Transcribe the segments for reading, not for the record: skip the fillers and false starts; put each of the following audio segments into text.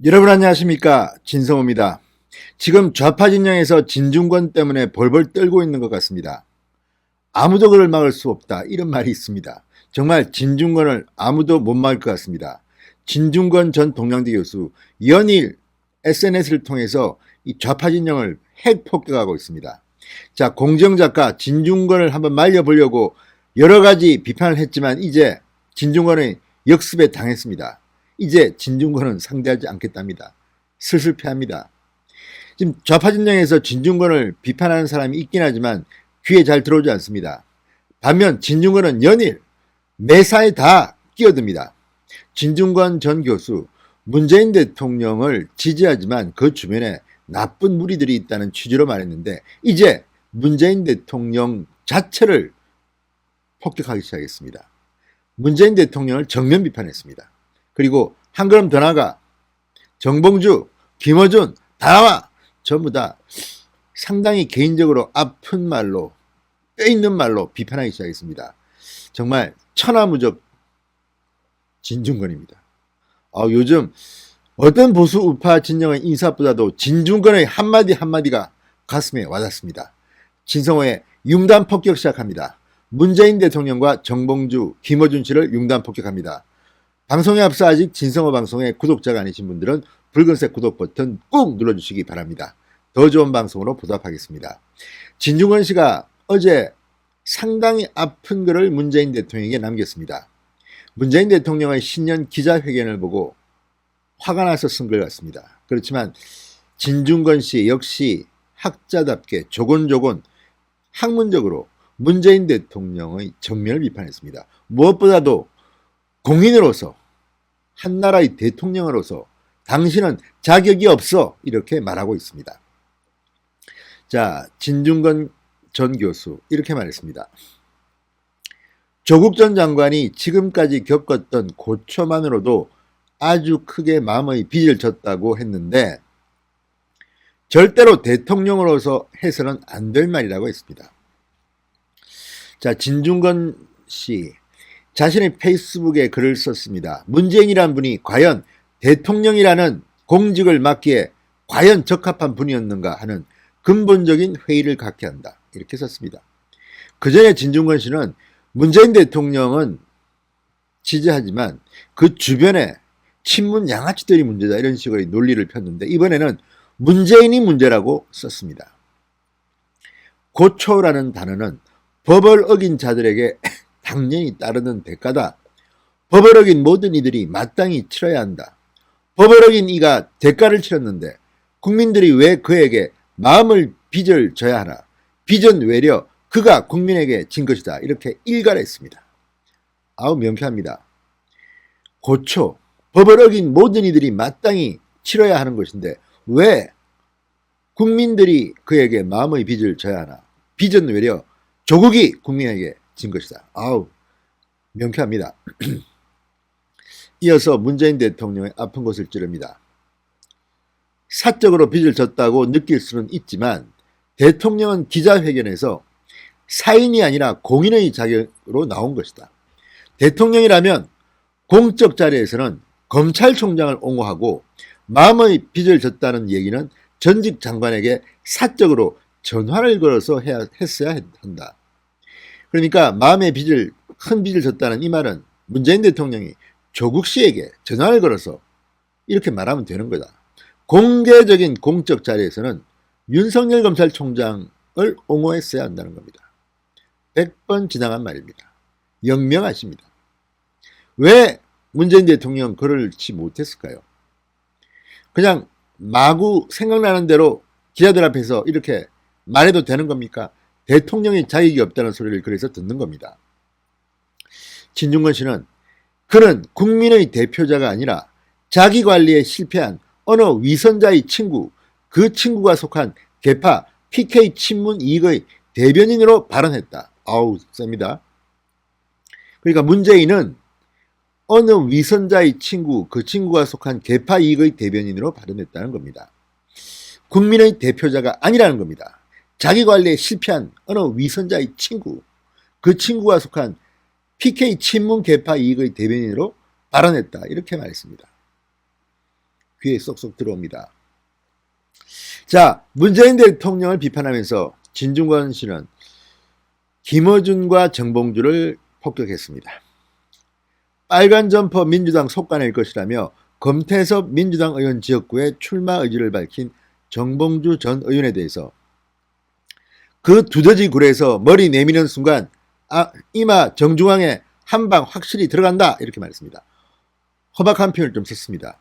여러분 안녕하십니까, 진성호입니다. 지금 좌파 진영에서 진중권 때문에 벌벌 떨고 있는 것 같습니다. 아무도 그를 막을 수 없다, 이런 말이 있습니다. 정말 진중권을 아무도 못 막을 것 같습니다. 진중권 전 동양대 교수 연일 SNS를 통해서 이 좌파 진영을 핵 폭격하고 있습니다. 자, 공정작가 진중권을 한번 말려보려고 여러 가지 비판을 했지만 이제 진중권의 역습에 당했습니다. 이제 진중권은 상대하지 않겠답니다. 슬슬 패합니다. 지금 좌파 진영에서 진중권을 비판하는 사람이 있긴 하지만 귀에 잘 들어오지 않습니다. 반면 진중권은 연일 매사에 다 끼어듭니다. 진중권 전 교수, 문재인 대통령을 지지하지만 그 주변에 나쁜 무리들이 있다는 취지로 말했는데 이제 문재인 대통령 자체를 폭격하기 시작했습니다. 문재인 대통령을 정면 비판했습니다. 그리고 한 걸음 더 나가 정봉주, 김어준 다 나와! 전부 다 상당히 개인적으로 아픈 말로, 뼈 있는 말로 비판하기 시작했습니다. 정말 천하무적 진중권입니다. 요즘 어떤 보수 우파 진영의 인사보다도 진중권의 한마디 한마디가 가슴에 와닿습니다. 진성호의 융단 폭격 시작합니다. 문재인 대통령과 정봉주, 김어준 씨를 융단 폭격합니다. 방송에 앞서 아직 진성호 방송의 구독자가 아니신 분들은 붉은색 구독 버튼 꾹 눌러주시기 바랍니다. 더 좋은 방송으로 보답하겠습니다. 진중권 씨가 어제 상당히 아픈 글을 문재인 대통령에게 남겼습니다. 문재인 대통령의 신년 기자회견을 보고 화가 나서 쓴 글 같습니다. 그렇지만 진중권 씨 역시 학자답게 조곤조곤 학문적으로 문재인 대통령의 정면을 비판했습니다. 무엇보다도 공인으로서, 한나라의 대통령으로서 당신은 자격이 없어, 이렇게 말하고 있습니다. 자, 진중권 전 교수 이렇게 말했습니다. 조국 전 장관이 지금까지 겪었던 고초만으로도 아주 크게 마음의 빚을 졌다고 했는데 절대로 대통령으로서 해서는 안 될 말이라고 했습니다. 자, 진중권 씨 자신의 페이스북에 글을 썼습니다. 문재인이란 분이 과연 대통령이라는 공직을 맡기에 과연 적합한 분이었는가 하는 근본적인 회의를 갖게 한다, 이렇게 썼습니다. 그 전에 진중권 씨는 문재인 대통령은 지지하지만 그 주변에 친문 양아치들이 문제다, 이런 식의 논리를 폈는데 이번에는 문재인이 문제라고 썼습니다. 고초라는 단어는 법을 어긴 자들에게 당연히 따르는 대가다. 법을 어긴 모든 이들이 마땅히 치러야 한다. 법을 어긴 이가 대가를 치렀는데 국민들이 왜 그에게 마음을 빚을 져야 하나. 빚은 외려 그가 국민에게 진 것이다, 이렇게 일갈했습니다. 명쾌합니다. 고초, 법을 어긴 모든 이들이 마땅히 치러야 하는 것인데 왜 국민들이 그에게 마음의 빚을 져야 하나. 빚은 외려 조국이 국민에게 진 것이다. 명쾌합니다. 이어서 문재인 대통령의 아픈 곳을 찌릅니다. 사적으로 빚을 졌다고 느낄 수는 있지만 대통령은 기자회견에서 사인이 아니라 공인의 자격으로 나온 것이다. 대통령이라면 공적 자리에서는 검찰총장을 옹호하고 마음의 빚을 졌다는 얘기는 전직 장관에게 사적으로 전화를 걸어서 했어야 한다. 그러니까 마음의 빚을, 큰 빚을 졌다는 이 말은 문재인 대통령이 조국 씨에게 전화를 걸어서 이렇게 말하면 되는 거다. 공개적인 공적 자리에서는 윤석열 검찰총장을 옹호했어야 한다는 겁니다. 100번 지나간 말입니다. 영명하십니다. 왜 문재인 대통령 글을 치 못했을까요? 그냥 마구 생각나는 대로 기자들 앞에서 이렇게 말해도 되는 겁니까? 대통령이 자격이 없다는 소리를 그래서 듣는 겁니다. 진중권 씨는 그는 국민의 대표자가 아니라 자기 관리에 실패한 어느 위선자의 친구, 그 친구가 속한 개파 PK 친문 이익의 대변인으로 발언했다. 셉니다. 그러니까 문재인은 어느 위선자의 친구, 그 친구가 속한 개파 이익의 대변인으로 발언했다는 겁니다. 국민의 대표자가 아니라는 겁니다. 자기 관리에 실패한 어느 위선자의 친구, 그 친구가 속한 PK 친문 개파 이익의 대변인으로 발언했다, 이렇게 말했습니다. 귀에 쏙쏙 들어옵니다. 자, 문재인 대통령을 비판하면서 진중권 씨는 김어준과 정봉주를 폭격했습니다. 빨간 점퍼 민주당 속간일 것이라며 검태섭 민주당 의원 지역구에 출마 의지를 밝힌 정봉주 전 의원에 대해서 그 두더지 굴에서 머리 내미는 순간 이마 정중앙에 한 방 확실히 들어간다 이렇게 말했습니다. 허박한 표현을 좀 썼습니다.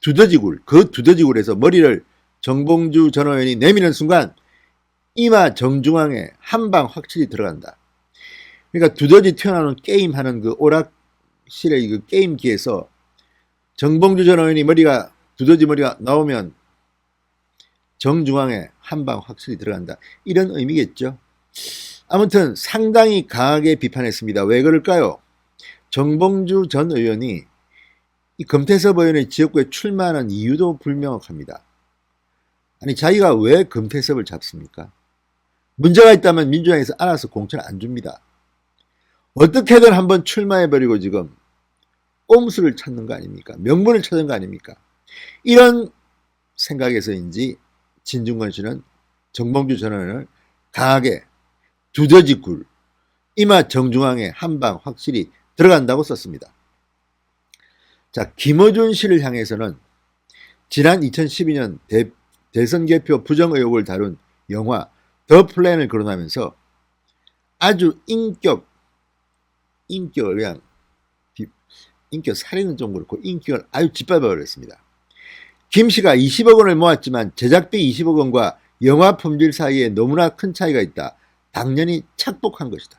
두더지굴, 그 두더지굴에서 머리를 정봉주 전 의원이 내미는 순간 이마 정중앙에 한 방 확실히 들어간다. 그러니까 두더지 튀어나오는 게임하는 그 오락실의 그 게임기에서 정봉주 전 의원이 두더지 머리가 나오면 정중앙에 한 방 확실히 들어간다. 이런 의미겠죠. 아무튼 상당히 강하게 비판했습니다. 왜 그럴까요? 정봉주 전 의원이 이 금태섭 의원의 지역구에 출마하는 이유도 불명확합니다. 아니 자기가 왜 금태섭을 잡습니까? 문제가 있다면 민주당에서 알아서 공천 안 줍니다. 어떻게든 한번 출마해버리고 지금 꼼수를 찾는 거 아닙니까? 명분을 찾는 거 아닙니까? 이런 생각에서인지 진중권 씨는 정봉주 전 의원을 강하게 두더지굴, 이마 정중앙에 한 방 확실히 들어간다고 썼습니다. 자, 김어준 씨를 향해서는 지난 2012년 대선 개표 부정 의혹을 다룬 영화 더 플랜을 거론하면서 아주 인격 살인은 좀 그렇고 인격을 아주 짓밟아버렸습니다. 김 씨가 20억 원을 모았지만 제작비 20억 원과 영화 품질 사이에 너무나 큰 차이가 있다. 당연히 착복한 것이다.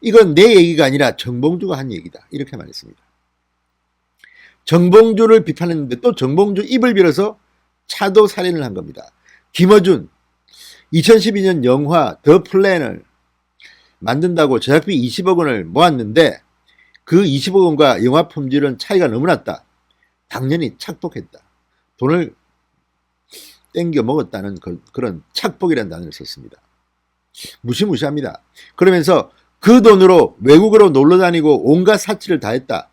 이건 내 얘기가 아니라 정봉주가 한 얘기다. 이렇게 말했습니다. 정봉주를 비판했는데 또 정봉주 입을 빌어서 차도 살인을 한 겁니다. 김어준 2012년 영화 더 플랜을 만든다고 제작비 20억 원을 모았는데 그 20억 원과 영화 품질은 차이가 너무 났다. 당연히 착복했다. 돈을 땡겨 먹었다는 그런 착복이라는 단어를 썼습니다. 무시무시합니다. 그러면서 그 돈으로 외국으로 놀러 다니고 온갖 사치를 다 했다.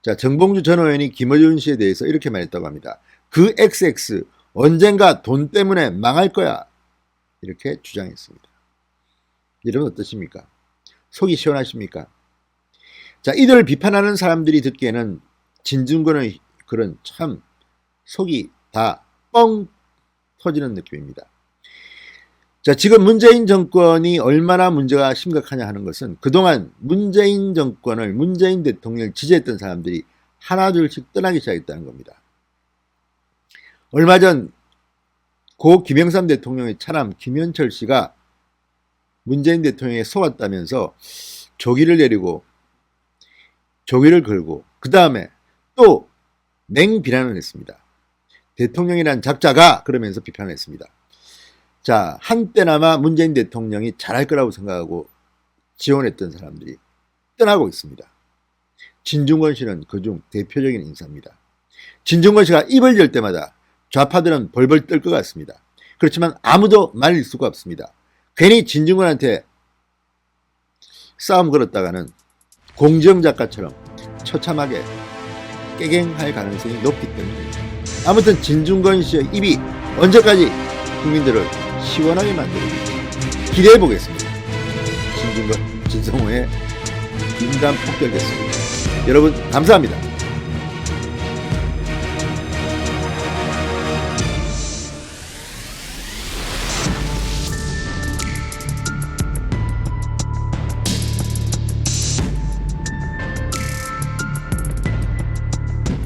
자, 정봉주 전 의원이 김어준 씨에 대해서 이렇게 말했다고 합니다. 그 XX 언젠가 돈 때문에 망할 거야. 이렇게 주장했습니다. 여러분 어떠십니까? 속이 시원하십니까? 자, 이들을 비판하는 사람들이 듣기에는 진중권의 그런 참 속이 다 뻥 터지는 느낌입니다. 자, 지금 문재인 정권이 얼마나 문제가 심각하냐 하는 것은 그동안 문재인 정권을, 문재인 대통령을 지지했던 사람들이 하나둘씩 떠나기 시작했다는 겁니다. 얼마 전 고 김영삼 대통령의 차남 김현철 씨가 문재인 대통령에 속았다면서 조기를 내리고 조기를 걸고 그 다음에 또 맹비난을 했습니다. 대통령이란 작자가 그러면서 비판을 했습니다. 자, 한때나마 문재인 대통령이 잘할 거라고 생각하고 지원했던 사람들이 떠나고 있습니다. 진중권 씨는 그중 대표적인 인사입니다. 진중권 씨가 입을 열 때마다 좌파들은 벌벌 떨 것 같습니다. 그렇지만 아무도 말릴 수가 없습니다. 괜히 진중권한테 싸움 걸었다가는 공정 작가처럼 처참하게 깨갱할 가능성이 높기 때문입니다. 아무튼 진중권 씨의 입이 언제까지 국민들을 시원하게 만들어줄지 기대해 보겠습니다. 진중권, 진성호의 인간 폭격이었습니다. 여러분 감사합니다.